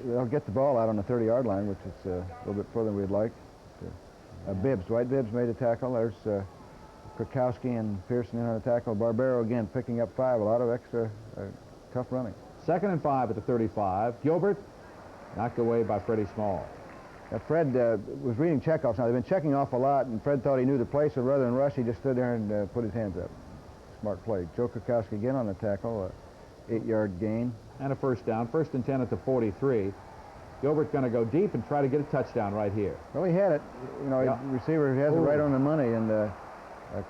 they'll get the ball out on the 30-yard line, which is a little bit further than we'd like. Dwight Bibbs made a tackle. There's Krakowski and Pearson in on a tackle. Barbero again picking up 5. A lot of extra tough running. 2nd and 5 at the 35. Gilbert knocked away by Freddie Small. Fred was reading checkoffs. Now, they've been checking off a lot, and Fred thought he knew the play, so rather than rush, he just stood there and put his hands up. Smart play. Joe Krakowski again on the tackle, 8-yard gain. And a first down. 1st and 10 at the 43. Gilbert's going to go deep and try to get a touchdown right here. Well, he had it. The receiver has it right on the money, and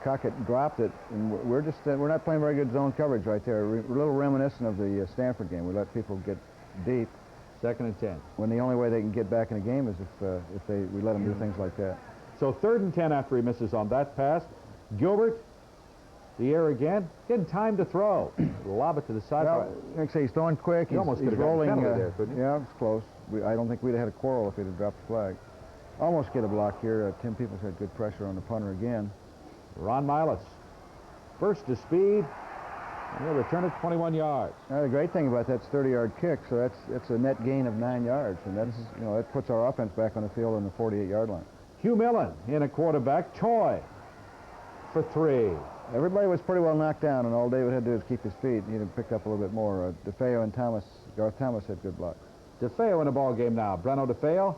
Cockett dropped it. And we're not playing very good zone coverage right there. We're a little reminiscent of the Stanford game. We let people get deep. 2nd and 10. When the only way they can get back in the game is if we let them do things like that. So 3rd and 10 after he misses on that pass. Gilbert, the air again, getting time to throw. Lob it to the sideline. Well, like I say, he's throwing quick. He's rolling. There, couldn't you? Yeah, it's close. I don't think we'd have had a quarrel if he'd have dropped the flag. Almost get a block here. Tim Peoples had good pressure on the punter again. Ron Milas, first to speed, and he'll return it 21 yards. Now, the great thing about that's 30-yard kick, so that's a net gain of 9 yards, and that's that puts our offense back on the field on the 48-yard line. Hugh Millen in a quarterback. Choi for 3. Everybody was pretty well knocked down, and all David had to do is keep his feet. He'd have picked up a little bit more. DeFeo and Garth Thomas had good blocks. DeFeo in the ball game now. Breno DeFeo,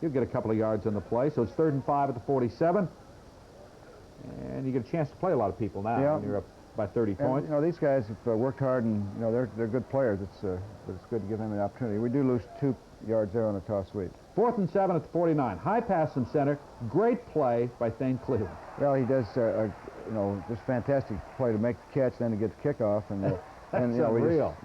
he'll get a couple of yards on the play, so it's 3rd and 5 at the 47. And you get a chance to play a lot of people now when you're up by 30 points. These guys have worked hard, and they're good players. But it's good to give them an opportunity. We do lose 2 yards there on a toss sweep. 4th and 7 at the 49. High pass from center. Great play by Thane Cleveland. Well, he does just fantastic play to make the catch, then to get the kickoff, and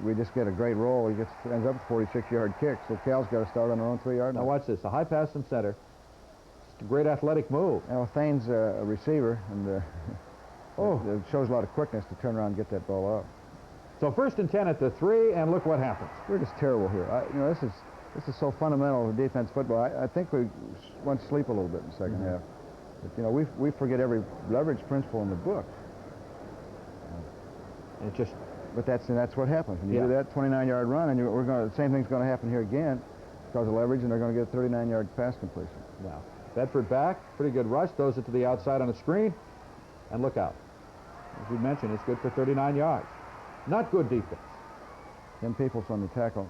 we just get a great roll. He ends up with a 46-yard kick. So Cal's got to start on their own 3-yard line. Now watch this. A high pass from center. Just a great athletic move. Thane's a receiver, and it shows a lot of quickness to turn around and get that ball out. So 1st and 10 at the 3, and look what happens. We're just terrible here. This is so fundamental to defense football. I think we went to sleep a little bit in the second half. But, we forget every leverage principle in the book. And just But that's what happens. When you Yeah. do that 29-yard run, and the same thing's going to happen here again because of leverage, and they're going to get a 39-yard pass completion. Now, Bedford back, pretty good rush, throws it to the outside on a screen, and look out. As we mentioned, it's good for 39 yards. Not good defense. 10 people from the tackle.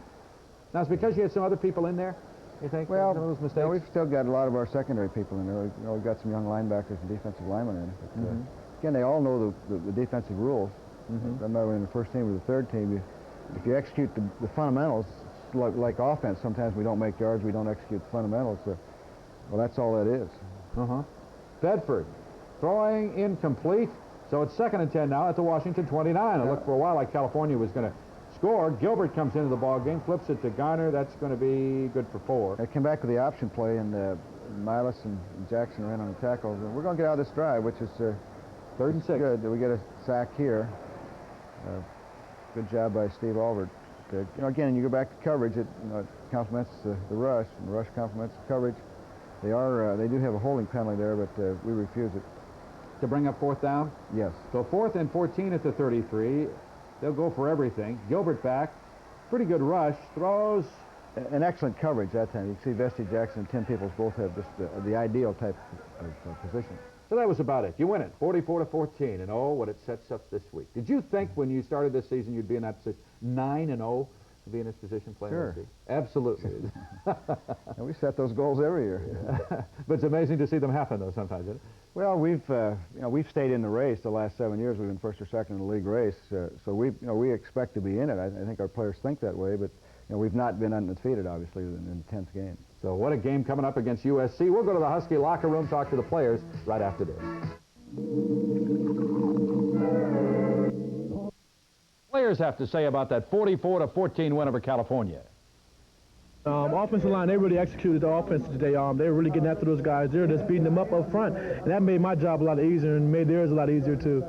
Now, it's because you had some other people in there, you think? Well, some of those mistakes? you know, we've still got a lot of our secondary people in there. We've got some young linebackers and defensive linemen in it. But, again, they all know the defensive rules. Doesn't matter in the first team or the third team. If you execute the fundamentals, like offense, sometimes we don't make yards, we don't execute the fundamentals. Well, that's all that is. Bedford throwing incomplete. So it's 2nd and 10 now at the Washington 29. It looked for a while like California was going to score. Gilbert comes into the ball game, flips it to Garner. That's going to be good for 4. They came back with the option play, and Milas and Jackson ran on the tackles. And we're going to get out of this drive, which is 3rd and 6. Good. We get a sack here. Good job by Steve Albert. You know, again, you go back to coverage. It complements the rush, and the rush complements the coverage. They do have a holding penalty there, but we refuse it. To bring up 4th down? Yes. So 4th and 14 at the 33. They'll go for everything. Gilbert back. Pretty good rush. Throws. An excellent coverage that time. You can see Vesti, Jackson, and 10 Peoples both have just the ideal type of position. So that was about it. You win it, 44-14. And oh, what it sets up this week. Did you think when you started this season you'd be in that position, 9-0, to be in this position playing Sure. this season? Absolutely. And we set those goals every year. But it's amazing to see them happen, though, sometimes, isn't it? Well, we've stayed in the race the last 7 years. We've been 1st or 2nd in the league race, so we expect to be in it. I think our players think that way, but we've not been undefeated, obviously, in the 10th game. So what a game coming up against USC. We'll go to the Husky locker room, talk to the players right after this. Players have to say about that 44-14 win over California. Offensive line, they really executed the offense today. They were really getting after those guys. They were just beating them up front, and that made my job a lot easier and made theirs a lot easier, too.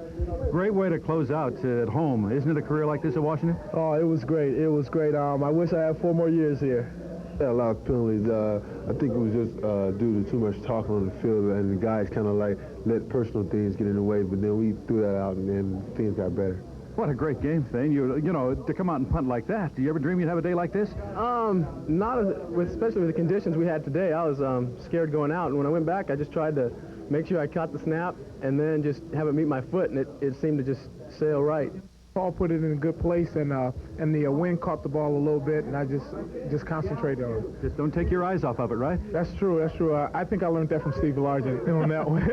Great way to close out at home. Isn't it a career like this at Washington? Oh, it was great. It was great. I wish I had 4 more years here. A lot of penalties. I think it was just due to too much talking on the field, and the guys kind of like let personal things get in the way, but then we threw that out, and then things got better. What a great game, Thane. You know, to come out and punt like that. Do you ever dream you'd have a day like this? Especially with the conditions we had today. I was scared going out, and when I went back, I just tried to make sure I caught the snap and then just have it meet my foot, and it seemed to just sail right. Paul put it in a good place, and the wind caught the ball a little bit, and I just concentrated on it. Just don't take your eyes off of it, right? That's true. That's true. I think I learned that from Steve Largent on that one.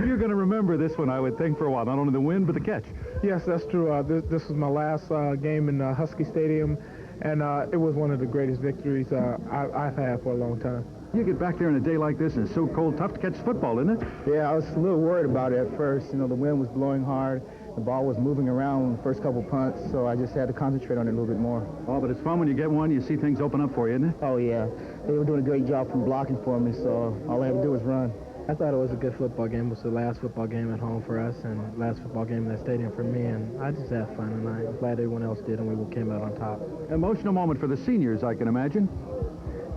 You're going to remember this one, I would think, for a while. Not only the win, but the catch. Yes, that's true. This was my last game in Husky Stadium, and it was one of the greatest victories I've had for a long time. You get back there on a day like this, and it's so cold, tough to catch football, isn't it? Yeah, I was a little worried about it at first. The wind was blowing hard. The ball was moving around on the first couple punts, so I just had to concentrate on it a little bit more. Oh, but it's fun when you get one. You see things open up for you, isn't it? Oh, yeah. They were doing a great job from blocking for me, so all I had to do was run. I thought it was a good football game. It was the last football game at home for us and last football game in that stadium for me, and I just had fun, and I'm glad everyone else did, and we came out on top. Emotional moment for the seniors, I can imagine.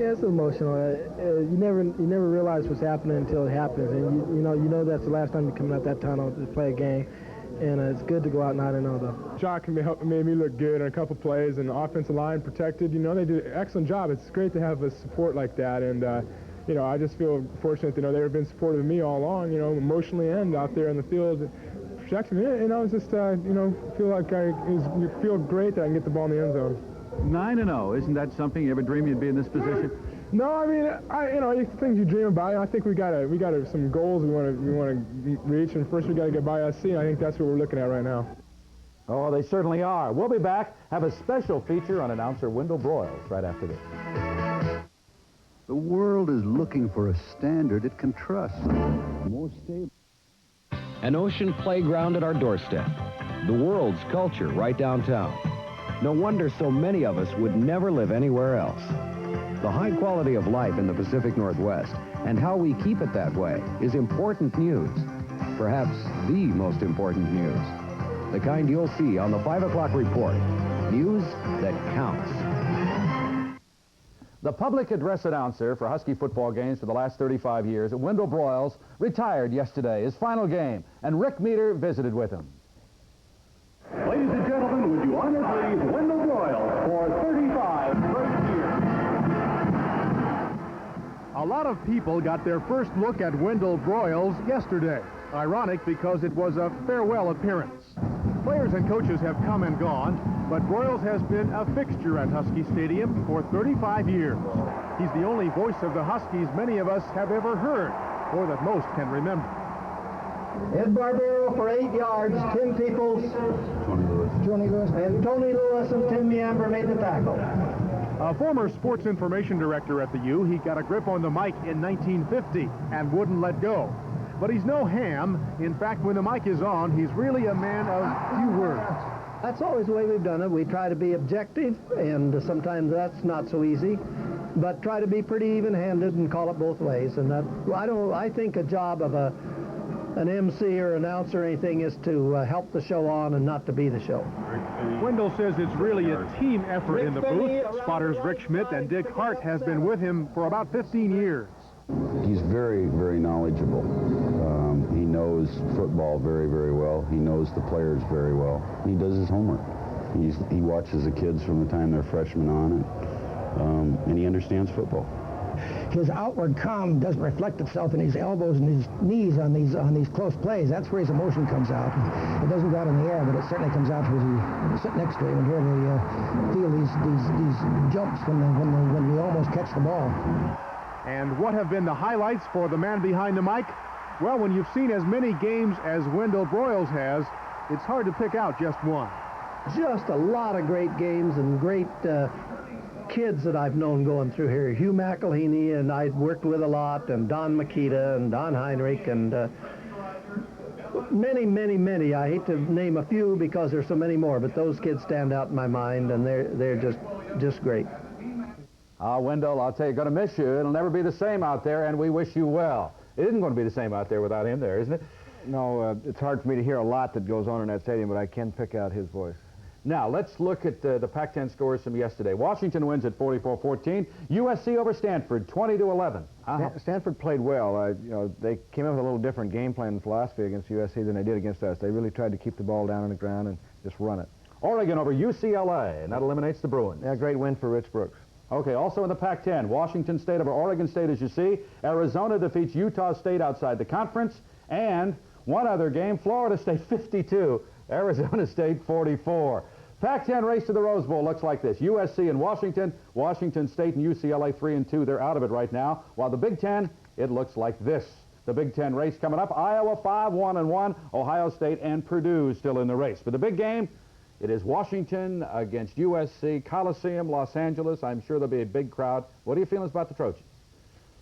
Yeah, it's emotional. You never realize what's happening until it happens, and you know that's the last time you're coming out that tunnel to play a game. And it's good to go out 9-0, though. Jock made me look good in a couple plays, and the offensive line protected. They did an excellent job. It's great to have a support like that, and I just feel fortunate. They've been supportive of me all along. Emotionally and out there in the field, protecting me. It's just feel like feel great that I can get the ball in the end zone. 9-0, isn't that something? You ever dream you'd be in this position? No, I mean, it's things you dream about. I think we got some goals we want to reach, and first we got to get by SC. And I think that's what we're looking at right now. Oh, they certainly are. We'll be back. Have a special feature on announcer Wendell Broyles right after this. The world is looking for a standard it can trust. More stable. An ocean playground at our doorstep. The world's culture right downtown. No wonder so many of us would never live anywhere else. The high quality of life in the Pacific Northwest and how we keep it that way is important news. Perhaps the most important news. The kind you'll see on the 5 o'clock report. News that counts. The public address announcer for Husky football games for the last 35 years, Wendell Broyles, retired yesterday, his final game, and Rick Meter visited with him. Ladies and gentlemen, would you honestly Wendell Broyles for 35 great years. A lot of people got their first look at Wendell Broyles yesterday. Ironic because it was a farewell appearance. Players and coaches have come and gone, but Broyles has been a fixture at Husky Stadium for 35 years. He's the only voice of the Huskies many of us have ever heard, or that most can remember. Ed Barbero for 8 yards, Tim Peoples, Tony Lewis, and Tony Lewis and Tim Meamber made the tackle. A former sports information director at the U, he got a grip on the mic in 1950 and wouldn't let go. But he's no ham. In fact, when the mic is on, he's really a man of few words. That's always the way we've done it. We try to be objective, and sometimes that's not so easy, but try to be pretty even-handed and call it both ways. And that, I think a job of an MC or announcer or anything is to help the show on and not to be the show. Wendell says it's really a team effort in the booth. Spotters Rick Schmidt and Dick Hart has been with him for about 15 years. He's very, very knowledgeable. He knows football very, very well. He knows the players very well. He does his homework. He watches the kids from the time they're freshmen on, and he understands football. His outward calm doesn't reflect itself in his elbows and his knees on these close plays. That's where his emotion comes out. It doesn't go out in the air, but it certainly comes out when you sit next to him and hear feel these jumps when we almost catch the ball. And what have been the highlights for the man behind the mic? Well, when you've seen as many games as Wendell Broyles has, it's hard to pick out just one. Just a lot of great games and great kids that I've known going through here. Hugh McElhaney, and I'd worked with a lot, and Don Makita and Don Heinrich, and many. I hate to name a few because there's so many more, but those kids stand out in my mind, and they're just great. Wendell, I'll tell you, going to miss you. It'll never be the same out there, and we wish you well. It isn't going to be the same out there without him there, isn't it? No, it's hard for me to hear a lot that goes on in that stadium, but I can pick out his voice. Now, let's look at the Pac-10 scores from yesterday. Washington wins at 44-14. USC over Stanford, 20-11. Stanford played well. They came up with a little different game plan and philosophy against USC than they did against us. They really tried to keep the ball down on the ground and just run it. Oregon over UCLA, and that eliminates the Bruins. Yeah, great win for Rich Brooks. Okay, also in the Pac-10, Washington State over Oregon State, as you see. Arizona defeats Utah State outside the conference. And one other game, Florida State 52, Arizona State 44. Pac-10 race to the Rose Bowl looks like this. USC and Washington, Washington State and UCLA 3-2. They're out of it right now. While the Big Ten, it looks like this. The Big Ten race coming up. Iowa 5-1-1. Ohio State and Purdue still in the race. But the big game, it is Washington against USC, Coliseum, Los Angeles. I'm sure there'll be a big crowd. What are your feelings about the Trojans?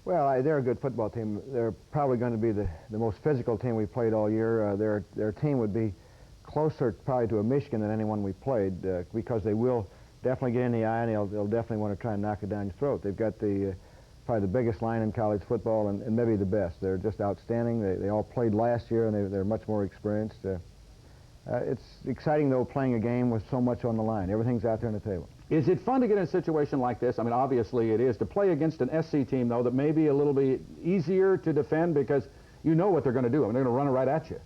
Well, they're a good football team. They're probably going to be the most physical team we played all year. Their team would be closer probably to a Michigan than anyone we played because they will definitely get in the eye, and they'll definitely want to try and knock it down your throat. They've got probably the biggest line in college football and maybe the best. They're just outstanding. They all played last year, and they're much more experienced. It's exciting, though, playing a game with so much on the line. Everything's out there on the table. Is it fun to get in a situation like this? I mean, obviously it is. To play against an SC team, though, that may be a little bit easier to defend because you know what they're going to do. I mean, they're going to run it right at you.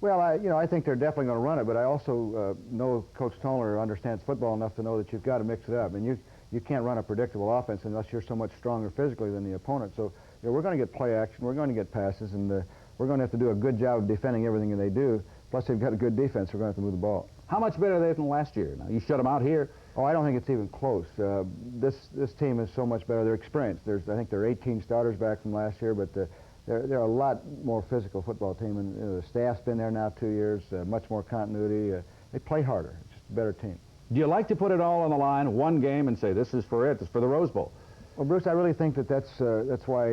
Well, I think they're definitely going to run it, but I also know Coach Toller understands football enough to know that you've got to mix it up. And you can't run a predictable offense unless you're so much stronger physically than the opponent. So we're going to get play action, we're going to get passes, and we're going to have to do a good job of defending everything that they do. Plus, they've got a good defense. We're going to have to move the ball. How much better are they than last year? Now, you shut them out here. Oh, I don't think it's even close. This team is so much better. They're experienced. I think there are 18 starters back from last year, but they're a lot more physical football team, and the staff's been there now 2 years. Much more continuity. They play harder. It's just a better team. Do you like to put it all on the line, one game, and say this is for it? This is for the Rose Bowl. Well, Bruce, I really think that's why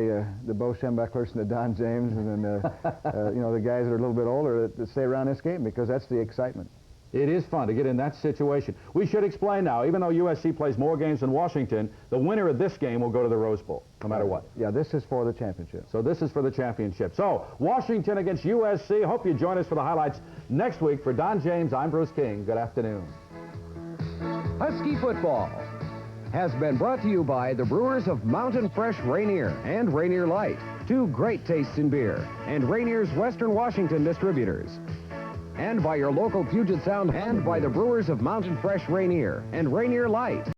the Bo Schembechlers and the Don James and then the guys that are a little bit older that stay around this game, because that's the excitement. It is fun to get in that situation. We should explain now, even though USC plays more games than Washington, the winner of this game will go to the Rose Bowl, no matter what. Yeah, this is for the championship. So this is for the championship. So, Washington against USC. Hope you join us for the highlights next week. For Don James, I'm Bruce King. Good afternoon. Husky football has been brought to you by the brewers of Mountain Fresh Rainier and Rainier Light, two great tastes in beer, and Rainier's Western Washington distributors. And by your local Puget Sound, and by the brewers of Mountain Fresh Rainier and Rainier Light.